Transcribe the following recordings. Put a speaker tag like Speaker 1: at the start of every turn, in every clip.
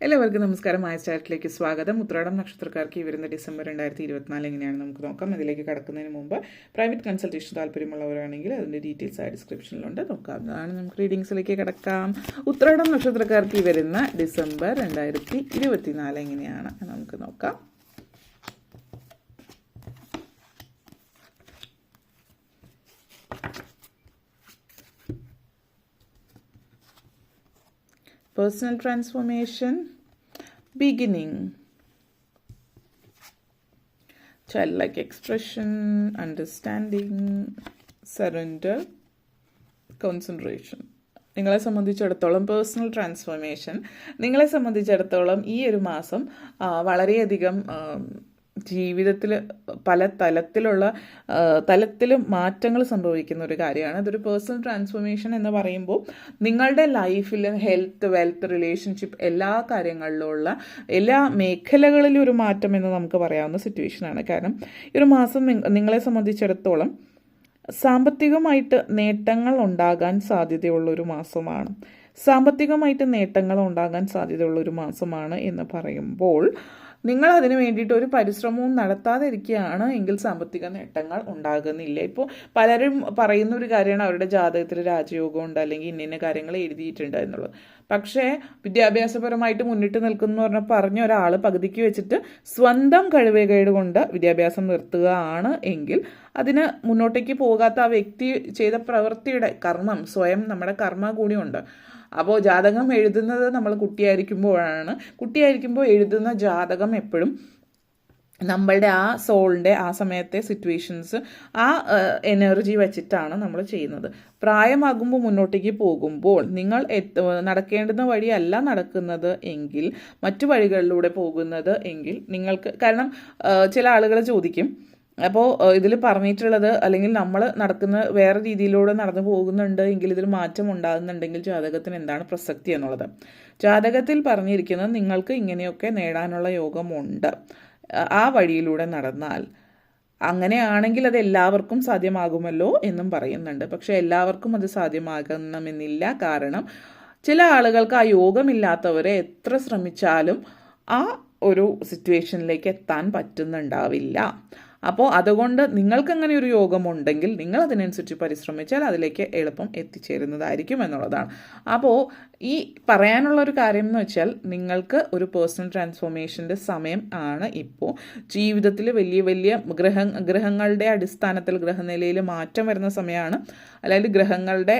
Speaker 1: എല്ലാവർക്കും നമസ്കാരം. മായ സ്റ്റാർട്ടിലേക്ക് സ്വാഗതം. ഉത്രാടം നക്ഷത്രക്കാർക്ക് ഈ വരുന്ന ഡിസംബർ 2024 എങ്ങനെയാണ് നമുക്ക് നോക്കാം. അതിലേക്ക് കടക്കുന്നതിന് മുമ്പ് പ്രൈവറ്റ് കൺസൾട്ടേഷൻ താല്പര്യമുള്ളവരാണെങ്കിൽ അതിൻ്റെ ഡീറ്റെയിൽസ് ഡിസ്ക്രിപ്ഷനിലുണ്ട്, നോക്കാവുന്നതാണ്. നമുക്ക് റീഡിങ്സിലേക്ക് കടക്കാം. ഉത്രാടം നക്ഷത്രക്കാർക്ക് ഈ വരുന്ന ഡിസംബർ 2024 എങ്ങനെയാണ് നമുക്ക് നോക്കാം. Personal transformation, beginning, childlike expression, understanding, surrender, concentration. നിങ്ങളെ സംബന്ധിച്ചിടത്തോളം പേഴ്സണൽ ട്രാൻസ്ഫോർമേഷൻ നിങ്ങളെ സംബന്ധിച്ചിടത്തോളം ഈ ഒരു മാസം വളരെയധികം ജീവിതത്തിൽ പല തലത്തിലും മാറ്റങ്ങൾ സംഭവിക്കുന്ന ഒരു കാര്യമാണ്. അതൊരു പേഴ്സണൽ ട്രാൻസ്ഫോർമേഷൻ എന്ന് പറയുമ്പോൾ നിങ്ങളുടെ ലൈഫിൽ ഹെൽത്ത്, വെൽത്ത്, റിലേഷൻഷിപ്പ് എല്ലാ കാര്യങ്ങളിലുള്ള എല്ലാ മേഖലകളിലും ഒരു മാറ്റം എന്ന് നമുക്ക് പറയാവുന്ന സിറ്റുവേഷനാണ്. കാരണം ഈ ഒരു മാസം നിങ്ങളെ സംബന്ധിച്ചിടത്തോളം സാമ്പത്തികമായിട്ട് നേട്ടങ്ങൾ ഉണ്ടാകാൻ സാധ്യതയുള്ളൊരു മാസമാണ്. സാമ്പത്തികമായിട്ട് നേട്ടങ്ങൾ ഉണ്ടാകാൻ സാധ്യതയുള്ളൊരു മാസമാണ് എന്ന് പറയുമ്പോൾ നിങ്ങൾ അതിന് വേണ്ടിയിട്ട് ഒരു പരിശ്രമവും നടത്താതിരിക്കുകയാണ് എങ്കിൽ സാമ്പത്തിക നേട്ടങ്ങൾ ഉണ്ടാകുന്നില്ല. ഇപ്പോൾ പലരും പറയുന്ന ഒരു കാര്യമാണ് അവരുടെ ജാതകത്തിൽ രാജയോഗം ഉണ്ട്, അല്ലെങ്കിൽ ഇന്ന കാര്യങ്ങൾ എഴുതിയിട്ടുണ്ട് എന്നുള്ളത്. പക്ഷേ വിദ്യാഭ്യാസപരമായിട്ട് മുന്നിട്ട് നിൽക്കുന്നു പറഞ്ഞ ഒരാൾ പകുതിക്ക് വെച്ചിട്ട് സ്വന്തം കഴിവുകേട് കൊണ്ട് വിദ്യാഭ്യാസം നിർത്തുകയാണ് എങ്കിൽ അതിന് മുന്നോട്ടേക്ക് പോകാത്ത ആ വ്യക്തി ചെയ്ത പ്രവൃത്തിയുടെ കർമ്മം സ്വയം നമ്മുടെ കർമ്മ കൂടിയുണ്ട്. അപ്പോൾ ജാതകം എഴുതുന്നത് നമ്മൾ കുട്ടിയായിരിക്കുമ്പോൾ എഴുതുന്ന ജാതകം എപ്പോഴും നമ്മളുടെ ആ സോളിൻ്റെ ആ സമയത്തെ സിറ്റുവേഷൻസ് ആ എനർജി വെച്ചിട്ടാണ് നമ്മൾ ചെയ്യുന്നത്. പ്രായമാകുമ്പോൾ മുന്നോട്ടേക്ക് പോകുമ്പോൾ നിങ്ങൾ നടക്കേണ്ടുന്ന വഴിയല്ല നടക്കുന്നത് എങ്കിൽ മറ്റു വഴികളിലൂടെ പോകുന്നത് എങ്കിൽ നിങ്ങൾക്ക്, കാരണം ചില ആളുകൾ ചോദിക്കും, അപ്പോൾ ഇതിൽ പറഞ്ഞിട്ടുള്ളത് അല്ലെങ്കിൽ നമ്മൾ നടക്കുന്ന വേറെ രീതിയിലൂടെ നടന്നു പോകുന്നുണ്ട് എങ്കിൽ ഇതിൽ മാറ്റം ഉണ്ടാകുന്നുണ്ടെങ്കിൽ ജാതകത്തിന് എന്താണ് പ്രസക്തി എന്നുള്ളത്. ജാതകത്തിൽ പറഞ്ഞിരിക്കുന്നത് നിങ്ങൾക്ക് ഇങ്ങനെയൊക്കെ നേടാനുള്ള യോഗമുണ്ട്, ആ വഴിയിലൂടെ നടന്നാൽ. അങ്ങനെയാണെങ്കിൽ അത് എല്ലാവർക്കും സാധ്യമാകുമല്ലോ എന്നും പറയുന്നുണ്ട്. പക്ഷെ എല്ലാവർക്കും അത് സാധ്യമാകണമെന്നില്ല. കാരണം ചില ആളുകൾക്ക് ആ യോഗമില്ലാത്തവരെ എത്ര ശ്രമിച്ചാലും ആ ഒരു സിറ്റുവേഷനിലേക്ക് എത്താൻ പറ്റുന്നുണ്ടാവില്ല. അപ്പോൾ അതുകൊണ്ട് നിങ്ങൾക്കങ്ങനെ ഒരു യോഗമുണ്ടെങ്കിൽ നിങ്ങൾ അതിനനുസരിച്ച് പരിശ്രമിച്ചാൽ അതിലേക്ക് എളുപ്പം എത്തിച്ചേരുന്നതായിരിക്കും എന്നുള്ളതാണ്. അപ്പോൾ ഈ പറയാനുള്ള ഒരു കാര്യം എന്ന് വെച്ചാൽ നിങ്ങൾക്ക് ഒരു പേഴ്സണൽ ട്രാൻസ്ഫോർമേഷൻ്റെ സമയം ആണ് ഇപ്പോൾ. ജീവിതത്തിൽ വലിയ ഗ്രഹങ്ങളുടെ അടിസ്ഥാനത്തിൽ ഗ്രഹനിലയിൽ മാറ്റം വരുന്ന സമയമാണ്. അതായത് ഗ്രഹങ്ങളുടെ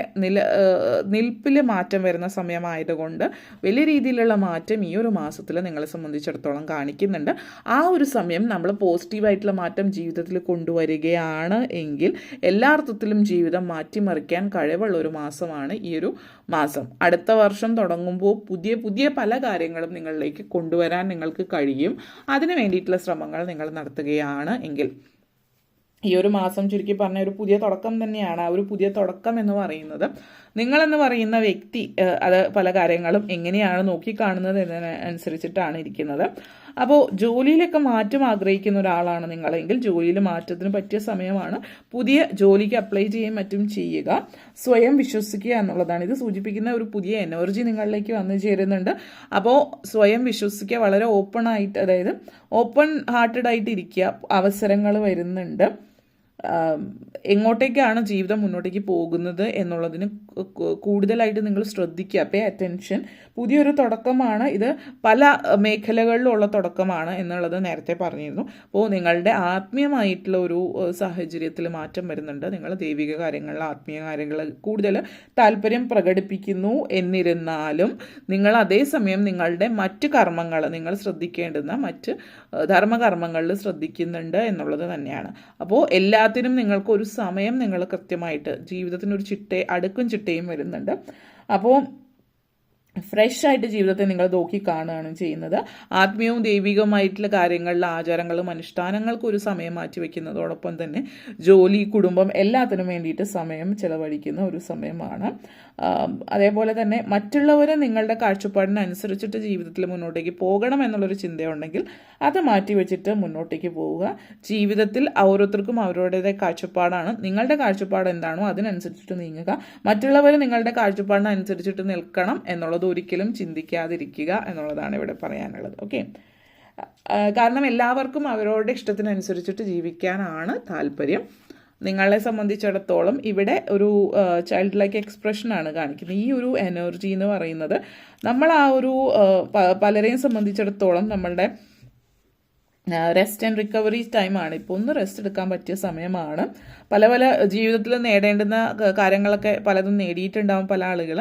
Speaker 1: നിൽപ്പിൽ മാറ്റം വരുന്ന സമയമായതുകൊണ്ട് വലിയ രീതിയിലുള്ള മാറ്റം ഈ ഒരു മാസത്തിൽ നിങ്ങളെ സംബന്ധിച്ചിടത്തോളം കാണിക്കുന്നുണ്ട്. ആ ഒരു സമയം നമ്മൾ പോസിറ്റീവായിട്ടുള്ള മാറ്റം ജീവിതത്തിൽ കൊണ്ടുവരികയാണ് എങ്കിൽ എല്ലാ അർത്ഥത്തിലും ജീവിതം മാറ്റിമറിക്കാൻ കഴിവുള്ള ഒരു മാസമാണ് ഈ ഒരു മാസം. അടുത്ത വർഷം തുടങ്ങുമ്പോൾ പുതിയ പല കാര്യങ്ങളും നിങ്ങളിലേക്ക് കൊണ്ടുവരാൻ നിങ്ങൾക്ക് കഴിയും. അതിനു വേണ്ടിയിട്ടുള്ള ശ്രമങ്ങൾ നിങ്ങൾ നടത്തുകയാണ് എങ്കിൽ ഈ ഒരു മാസം ചുരുക്കി പറഞ്ഞ ഒരു പുതിയ തുടക്കം തന്നെയാണ്. ആ ഒരു പുതിയ തുടക്കം എന്ന് പറയുന്നത് നിങ്ങളെന്ന് പറയുന്ന വ്യക്തി അത് പല കാര്യങ്ങളും എങ്ങനെയാണ് നോക്കിക്കാണുന്നത് എന്നതിനനുസരിച്ചിട്ടാണ് ഇരിക്കുന്നത്. അപ്പോൾ ജോലിയിലൊക്കെ മാറ്റം ആഗ്രഹിക്കുന്ന ഒരാളാണ് നിങ്ങളെങ്കിൽ ജോലിയിൽ മാറ്റത്തിന് പറ്റിയ സമയമാണ്. പുതിയ ജോലിക്ക് അപ്ലൈ ചെയ്യുകയും മറ്റും ചെയ്യുക. സ്വയം വിശ്വസിക്കുക എന്നുള്ളതാണ് ഇത് സൂചിപ്പിക്കുന്ന. ഒരു പുതിയ എനർജി നിങ്ങളിലേക്ക് വന്നു ചേരുന്നുണ്ട്. അപ്പോൾ സ്വയം വിശ്വസിക്കുക, വളരെ അതായത് ഓപ്പൺ ഹാർട്ടഡ് ആയിട്ട് ഇരിക്കുക. അവസരങ്ങൾ വരുന്നുണ്ട്. എങ്ങോട്ടേക്കാണ് ജീവിതം മുന്നോട്ടേക്ക് പോകുന്നത് എന്നുള്ളതിന് കൂടുതലായിട്ട് നിങ്ങൾ ശ്രദ്ധിക്കുക. Pay attention. പുതിയൊരു തുടക്കമാണ് ഇത്, പല മേഖലകളിലുള്ള തുടക്കമാണ് എന്നുള്ളത് നേരത്തെ പറഞ്ഞിരുന്നു. അപ്പോൾ നിങ്ങളുടെ ആത്മീയമായിട്ടുള്ള ഒരു സാഹചര്യത്തിൽ മാറ്റം വരുന്നുണ്ട്. നിങ്ങൾ ദൈവിക കാര്യങ്ങളിൽ, ആത്മീയ കാര്യങ്ങളിൽ കൂടുതൽ താല്പര്യം പ്രകടിപ്പിക്കുന്നു. എന്നിരുന്നാലും നിങ്ങൾ അതേസമയം നിങ്ങളുടെ മറ്റ് കർമ്മങ്ങൾ, നിങ്ങൾ ശ്രദ്ധിക്കേണ്ടുന്ന മറ്റ് ധർമ്മകർമ്മങ്ങളിൽ ശ്രദ്ധിക്കുന്നുണ്ട് എന്നുള്ളത് തന്നെയാണ്. അപ്പോൾ എല്ലാത്തിനും നിങ്ങൾക്കൊരു സമയം നിങ്ങൾ കൃത്യമായിട്ട് ജീവിതത്തിനൊരു അടുക്കും ചിട്ടയും വരുന്നുണ്ട്. അപ്പോൾ ഫ്രഷ് ആയിട്ട് ജീവിതത്തെ നിങ്ങൾ നോക്കി കാണുകയാണ് ചെയ്യുന്നത്. ആത്മീയവും ദൈവികവുമായിട്ടുള്ള കാര്യങ്ങളിൽ, ആചാരങ്ങളും അനുഷ്ഠാനങ്ങൾക്കും ഒരു സമയം മാറ്റിവെക്കുന്നതോടൊപ്പം തന്നെ ജോലി, കുടുംബം എല്ലാത്തിനും വേണ്ടിയിട്ട് സമയം ചെലവഴിക്കുന്ന ഒരു സമയമാണ്. അതേപോലെ തന്നെ മറ്റുള്ളവരെ നിങ്ങളുടെ കാഴ്ചപ്പാടിനനുസരിച്ചിട്ട് ജീവിതത്തിൽ മുന്നോട്ടേക്ക് പോകണം എന്നുള്ളൊരു ചിന്തയുണ്ടെങ്കിൽ അത് മാറ്റി വെച്ചിട്ട് മുന്നോട്ടേക്ക് പോവുക. ജീവിതത്തിൽ ഓരോരുത്തർക്കും അവരുടേതായ കാഴ്ചപ്പാടാണ്. നിങ്ങളുടെ കാഴ്ചപ്പാട് എന്താണോ അതിനനുസരിച്ചിട്ട് നീങ്ങുക. മറ്റുള്ളവർ നിങ്ങളുടെ കാഴ്ചപ്പാടിനനുസരിച്ചിട്ട് നിൽക്കണം എന്നുള്ളത് അതൊരിക്കലും ചിന്തിക്കാതിരിക്കുക എന്നുള്ളതാണ് ഇവിടെ പറയാനുള്ളത്. ഓക്കെ, കാരണം എല്ലാവർക്കും അവരവരുടെ ഇഷ്ടത്തിനനുസരിച്ചിട്ട് ജീവിക്കാനാണ് താല്പര്യം. നിങ്ങളെ സംബന്ധിച്ചിടത്തോളം ഇവിടെ ഒരു ചൈൽഡ് ലൈക്ക് എക്സ്പ്രഷനാണ് കാണിക്കുന്നത്. ഈ ഒരു എനർജി എന്ന് പറയുന്നത് നമ്മൾ ആ ഒരു പലരെയും സംബന്ധിച്ചിടത്തോളം നമ്മളുടെ റെസ്റ്റ് ആൻഡ് റിക്കവറി ടൈമാണ്. ഇപ്പോൾ ഒന്ന് റെസ്റ്റ് എടുക്കാൻ പറ്റിയ സമയമാണ്. പല പല ജീവിതത്തിൽ നേടേണ്ടുന്ന കാര്യങ്ങളൊക്കെ പലതും നേടിയിട്ടുണ്ടാവും. പല ആളുകൾ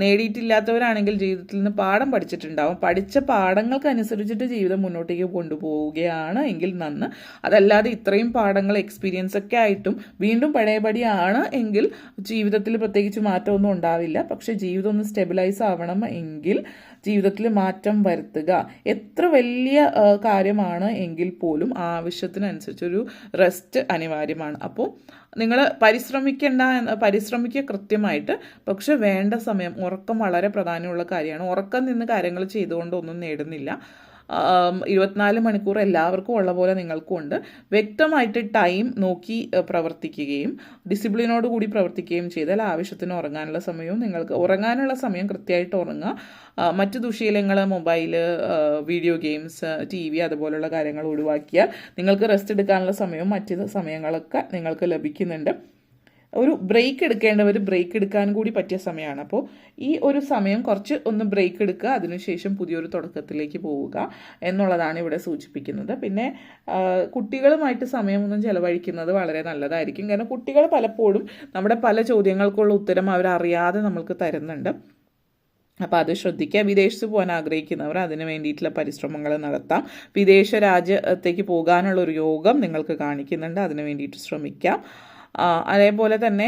Speaker 1: നേടിയിട്ടില്ലാത്തവരാണെങ്കിൽ ജീവിതത്തിൽ നിന്ന് പാഠം പഠിച്ചിട്ടുണ്ടാവും. പഠിച്ച പാഠങ്ങൾക്കനുസരിച്ചിട്ട് ജീവിതം മുന്നോട്ടേക്ക് കൊണ്ടുപോവുകയാണ് എങ്കിൽ നന്ന്. അതല്ലാതെ ഇത്രയും പാഠങ്ങൾ എക്സ്പീരിയൻസ് ഒക്കെ ആയിട്ടും വീണ്ടും പഴയപടിയാണ് എങ്കിൽ ജീവിതത്തിൽ പ്രത്യേകിച്ച് മാറ്റമൊന്നും ഉണ്ടാവില്ല. പക്ഷേ ജീവിതം ഒന്ന് സ്റ്റെബിലൈസ് ആവണം എങ്കിൽ ജീവിതത്തിൽ മാറ്റം വരുത്തുക എത്ര വലിയ കാര്യമാണ് എങ്കിൽ പോലും ആവശ്യത്തിനനുസരിച്ചൊരു റെസ്റ്റ് അനിവാര്യമാണ്. അപ്പോൾ നിങ്ങൾ പരിശ്രമിക്കുക കൃത്യമായിട്ട്. പക്ഷെ വേണ്ട സമയം, ഉറക്കം വളരെ പ്രധാനമുള്ള കാര്യമാണ്. ഉറക്കം നിന്ന് കാര്യങ്ങൾ ചെയ്തുകൊണ്ടൊന്നും നേടുന്നില്ല. 24 മണിക്കൂർ എല്ലാവർക്കും ഉള്ള പോലെ നിങ്ങൾക്കും ഉണ്ട്. വ്യക്തമായിട്ട് ടൈം നോക്കി പ്രവർത്തിക്കുകയും ഡിസിപ്ലിനോട് കൂടി പ്രവർത്തിക്കുകയും ചെയ്താൽ ആവശ്യത്തിന് ഉറങ്ങാനുള്ള സമയവും ഉറങ്ങാനുള്ള സമയം കൃത്യമായിട്ട് ഉറങ്ങുക. മറ്റു ദുശീലങ്ങൾ, മൊബൈല്, വീഡിയോ ഗെയിംസ്, TV അതുപോലുള്ള കാര്യങ്ങൾ ഒഴിവാക്കിയാൽ നിങ്ങൾക്ക് റെസ്റ്റ് എടുക്കാനുള്ള സമയവും മറ്റു സമയങ്ങളൊക്കെ നിങ്ങൾക്ക് ലഭിക്കുന്നുണ്ട്. ഒരു ബ്രേക്ക് എടുക്കേണ്ടവർ ബ്രേക്ക് എടുക്കാൻ കൂടി പറ്റിയ സമയമാണ്. അപ്പോൾ ഈ ഒരു സമയം കുറച്ച് ഒന്ന് ബ്രേക്ക് എടുക്കുക, അതിനുശേഷം പുതിയൊരു തുടക്കത്തിലേക്ക് പോവുക എന്നുള്ളതാണ് ഇവിടെ സൂചിപ്പിക്കുന്നത്. പിന്നെ കുട്ടികളുമായിട്ട് സമയമൊന്നും ചിലവഴിക്കുന്നത് വളരെ നല്ലതായിരിക്കും. കാരണം കുട്ടികൾ പലപ്പോഴും നമ്മുടെ പല ചോദ്യങ്ങൾക്കുള്ള ഉത്തരം അവരറിയാതെ നമ്മൾക്ക് തരുന്നുണ്ട്. അപ്പോൾ അത് ശ്രദ്ധിക്കുക. വിദേശത്ത് പോകാൻ ആഗ്രഹിക്കുന്നവർ അതിന് വേണ്ടിയിട്ടുള്ള പരിശ്രമങ്ങൾ നടത്താം. വിദേശ രാജ്യത്തേക്ക് പോകാനുള്ള ഒരു യോഗം നിങ്ങൾക്ക് കാണിക്കുന്നുണ്ട്, അതിന് വേണ്ടിയിട്ട് ശ്രമിക്കാം. അതേപോലെ തന്നെ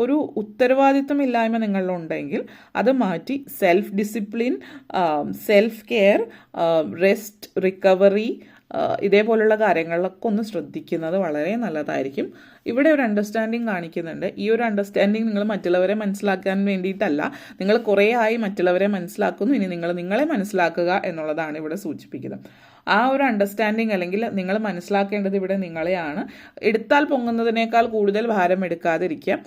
Speaker 1: ഒരു ഉത്തരവാദിത്വമില്ലായ്മ നിങ്ങളിലുണ്ടെങ്കിൽ അത് മാറ്റി self discipline, self care, rest, recovery ഇതേപോലുള്ള കാര്യങ്ങളിലൊക്കെ ഒന്ന് ശ്രദ്ധിക്കുന്നത് വളരെ നല്ലതായിരിക്കും. ഇവിടെ ഒരു അണ്ടർസ്റ്റാൻഡിങ് കാണിക്കുന്നുണ്ട്. ഈ ഒരു അണ്ടർസ്റ്റാൻഡിങ് നിങ്ങൾ മറ്റുള്ളവരെ മനസ്സിലാക്കാൻ വേണ്ടിയിട്ടല്ല. നിങ്ങൾ കുറേ ആയി മറ്റുള്ളവരെ മനസ്സിലാക്കുന്നു, ഇനി നിങ്ങൾ നിങ്ങളെ മനസ്സിലാക്കുക എന്നുള്ളതാണ് ഇവിടെ സൂചിപ്പിക്കുന്നത്. ആ ഒരു അണ്ടർസ്റ്റാൻഡിങ് അല്ലെങ്കിൽ നിങ്ങൾ മനസ്സിലാക്കേണ്ടത് ഇവിടെ നിങ്ങളെയാണ്. എടുത്താൽ പൊങ്ങുന്നതിനേക്കാൾ കൂടുതൽ ഭാരം എടുക്കാതിരിക്കുക.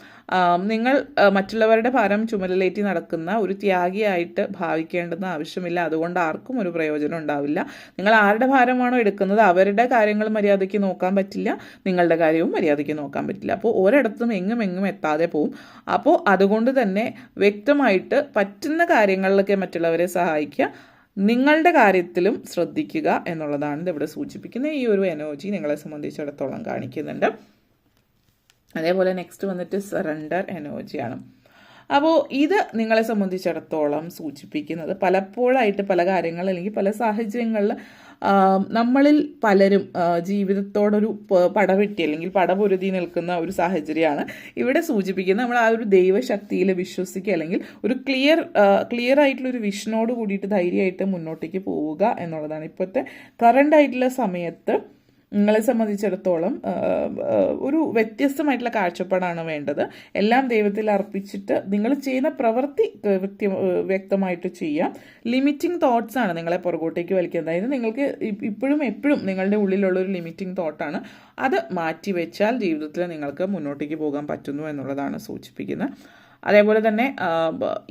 Speaker 1: നിങ്ങൾ മറ്റുള്ളവരുടെ ഭാരം ചുമലിലേറ്റി നടക്കുന്ന ഒരു ത്യാഗിയായിട്ട് ഭാവിക്കേണ്ടെന്ന് ആവശ്യമില്ല. അതുകൊണ്ട് ആർക്കും ഒരു പ്രയോജനം ഉണ്ടാവില്ല. നിങ്ങൾ ആരുടെ ഭാരമാണോ എടുക്കുന്നത് അവരുടെ കാര്യങ്ങൾ മര്യാദയ്ക്ക് നോക്കാൻ പറ്റില്ല, നിങ്ങളുടെ കാര്യവും മര്യാദയ്ക്ക് നോക്കാൻ പറ്റില്ല. അപ്പോൾ ഒരിടത്തും എങ്ങും എത്താതെ പോവും. അപ്പോൾ അതുകൊണ്ട് തന്നെ വ്യക്തമായിട്ട് പറ്റുന്ന കാര്യങ്ങളിലൊക്കെ മറ്റുള്ളവരെ സഹായിക്കുക, നിങ്ങളുടെ കാര്യത്തിലും ശ്രദ്ധിക്കുക എന്നുള്ളതാണ് ഇവിടെ സൂചിപ്പിക്കുന്നത്. ഈ ഒരു എനർജി നിങ്ങളെ സംബന്ധിച്ചിടത്തോളം കാണിക്കുന്നുണ്ട്. അതേപോലെ നെക്സ്റ്റ് വന്നിട്ട് സറണ്ടർ എനർജിയാണ്. അപ്പോൾ ഇത് നിങ്ങളെ സംബന്ധിച്ചിടത്തോളം സൂചിപ്പിക്കുന്നത് പലപ്പോഴായിട്ട് പല കാര്യങ്ങൾ അല്ലെങ്കിൽ പല സാഹചര്യങ്ങളിൽ നമ്മളിൽ പലരും ജീവിതത്തോടൊരു പടവെട്ടി അല്ലെങ്കിൽ പടപൊരുതി നിൽക്കുന്ന ഒരു സാഹചര്യമാണ് ഇവിടെ സൂചിപ്പിക്കുന്നത്. നമ്മൾ ആ ഒരു ദൈവശക്തിയിൽ വിശ്വസിക്കുക അല്ലെങ്കിൽ ഒരു ക്ലിയർ ആയിട്ടുള്ളൊരു വിഷനോട് കൂടിയിട്ട് ധൈര്യമായിട്ട് മുന്നോട്ടേക്ക് പോവുക എന്നുള്ളതാണ്. ഇപ്പോഴത്തെ കറണ്ട് ആയിട്ടുള്ള സമയത്ത് നിങ്ങളെ സംബന്ധിച്ചിടത്തോളം ഒരു വ്യത്യസ്തമായിട്ടുള്ള കാഴ്ചപ്പാടാണ് വേണ്ടത്. എല്ലാം ദൈവത്തിൽ അർപ്പിച്ചിട്ട് നിങ്ങൾ ചെയ്യുന്ന പ്രവൃത്തി വ്യക്തമായിട്ട് ചെയ്യാം. ലിമിറ്റിംഗ് തോട്ട്സാണ് നിങ്ങളെ പുറകോട്ടേക്ക് വലിക്കുന്നത്. അതായത് നിങ്ങൾക്ക് എപ്പോഴും നിങ്ങളുടെ ഉള്ളിലുള്ള ഒരു ലിമിറ്റിംഗ് തോട്ടാണ്. അത് മാറ്റി വെച്ചാൽ ജീവിതത്തിൽ നിങ്ങൾക്ക് മുന്നോട്ടേക്ക് പോകാൻ പറ്റുന്നു എന്നുള്ളതാണ് സൂചിപ്പിക്കുന്നത്. അതേപോലെ തന്നെ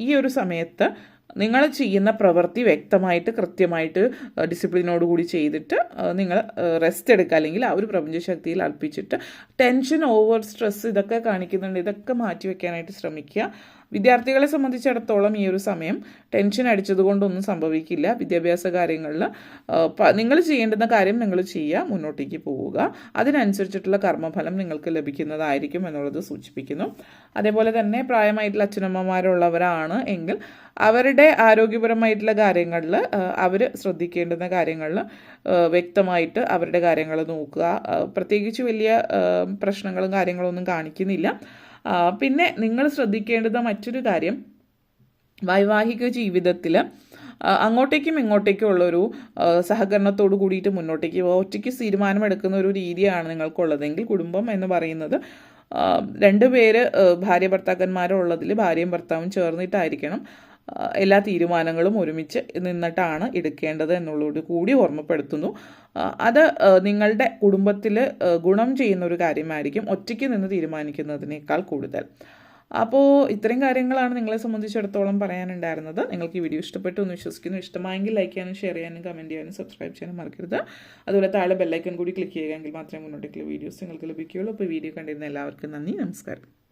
Speaker 1: ഈ ഒരു സമയത്ത് നിങ്ങൾ ചെയ്യുന്ന പ്രവൃത്തി വ്യക്തമായിട്ട് കൃത്യമായിട്ട് ഡിസിപ്ലിനോടുകൂടി ചെയ്തിട്ട് നിങ്ങൾ റെസ്റ്റ് എടുക്കുക, അല്ലെങ്കിൽ ആ ഒരു പ്രപഞ്ചശക്തിയിൽ അർപ്പിച്ചിട്ട് ടെൻഷൻ, ഓവർ സ്ട്രെസ് ഇതൊക്കെ കാണിക്കുന്നുണ്ട്. ഇതൊക്കെ മാറ്റി വെക്കാനായിട്ട് ശ്രമിക്കുക. വിദ്യാർത്ഥികളെ സംബന്ധിച്ചിടത്തോളം ഈ ഒരു സമയം ടെൻഷൻ അടിച്ചതുകൊണ്ടൊന്നും സംഭവിക്കില്ല. വിദ്യാഭ്യാസ കാര്യങ്ങളിൽ നിങ്ങൾ ചെയ്യേണ്ടുന്ന കാര്യം നിങ്ങൾ ചെയ്യുക, മുന്നോട്ടേക്ക് പോവുക. അതിനനുസരിച്ചിട്ടുള്ള കർമ്മഫലം നിങ്ങൾക്ക് ലഭിക്കുന്നതായിരിക്കും എന്നുള്ളത് സൂചിപ്പിക്കുന്നു. അതേപോലെ തന്നെ പ്രായമായിട്ടുള്ള അച്ഛനമ്മമാരുള്ളവരാണ് എങ്കിൽ അവരുടെ ആരോഗ്യപരമായിട്ടുള്ള കാര്യങ്ങളിൽ അവർ ശ്രദ്ധിക്കേണ്ടുന്ന കാര്യങ്ങളിൽ വ്യക്തമായിട്ട് അവരുടെ കാര്യങ്ങൾ നോക്കുക. പ്രത്യേകിച്ച് വലിയ പ്രശ്നങ്ങളും കാര്യങ്ങളൊന്നും കാണിക്കുന്നില്ല. പിന്നെ നിങ്ങൾ ശ്രദ്ധിക്കേണ്ടുന്ന മറ്റൊരു കാര്യം, വൈവാഹിക ജീവിതത്തിൽ അങ്ങോട്ടേക്കും ഇങ്ങോട്ടേക്കും ഉള്ളൊരു സഹകരണത്തോട് കൂടിയിട്ട് മുന്നോട്ടേക്ക് ഒറ്റയ്ക്ക് തീരുമാനമെടുക്കുന്ന ഒരു രീതിയാണ് നിങ്ങൾക്കുള്ളതെങ്കിൽ കുടുംബം എന്ന് പറയുന്നത് രണ്ടുപേര് ഭാര്യ ഭർത്താക്കന്മാരുള്ളതിൽ ഭാര്യയും ഭർത്താവും ചേർന്നിട്ടായിരിക്കണം എല്ലാ തീരുമാനങ്ങളും ഒരുമിച്ച് നിന്നിട്ടാണ് എടുക്കേണ്ടത് എന്നുള്ളത് കൂടി ഓർമ്മപ്പെടുത്തുന്നു. അത് നിങ്ങളുടെ കുടുംബത്തിൽ ഗുണം ചെയ്യുന്ന ഒരു കാര്യമായിരിക്കും ഒറ്റയ്ക്ക് നിന്ന് തീരുമാനിക്കുന്നതിനേക്കാൾ കൂടുതൽ. അപ്പോൾ ഇത്രയും കാര്യങ്ങളാണ് നിങ്ങളെ സംബന്ധിച്ചിടത്തോളം പറയാനുണ്ടായിരുന്നത്. നിങ്ങൾക്ക് ഈ വീഡിയോ ഇഷ്ടപ്പെട്ടു എന്ന് വിശ്വസിക്കുന്നു. ഇഷ്ടമായെങ്കിൽ ലൈക്ക് ചെയ്യാനും ഷെയർ ചെയ്യാനും കമൻറ്റ് ചെയ്യാനും സബ്സ്ക്രൈബ് ചെയ്യാനും മറക്കരുത്. അതുപോലെ താഴെ ബെല്ലൈക്കൺ കൂടി ക്ലിക്ക് ചെയ്യുകയെങ്കിൽ മാത്രമേ മുന്നോട്ടേക്കുള്ള വീഡിയോസ് നിങ്ങൾക്ക് ലഭിക്കുകയുള്ളൂ. അപ്പോൾ വീഡിയോ കണ്ടിരുന്ന എല്ലാവർക്കും നന്ദി, നമസ്കാരം.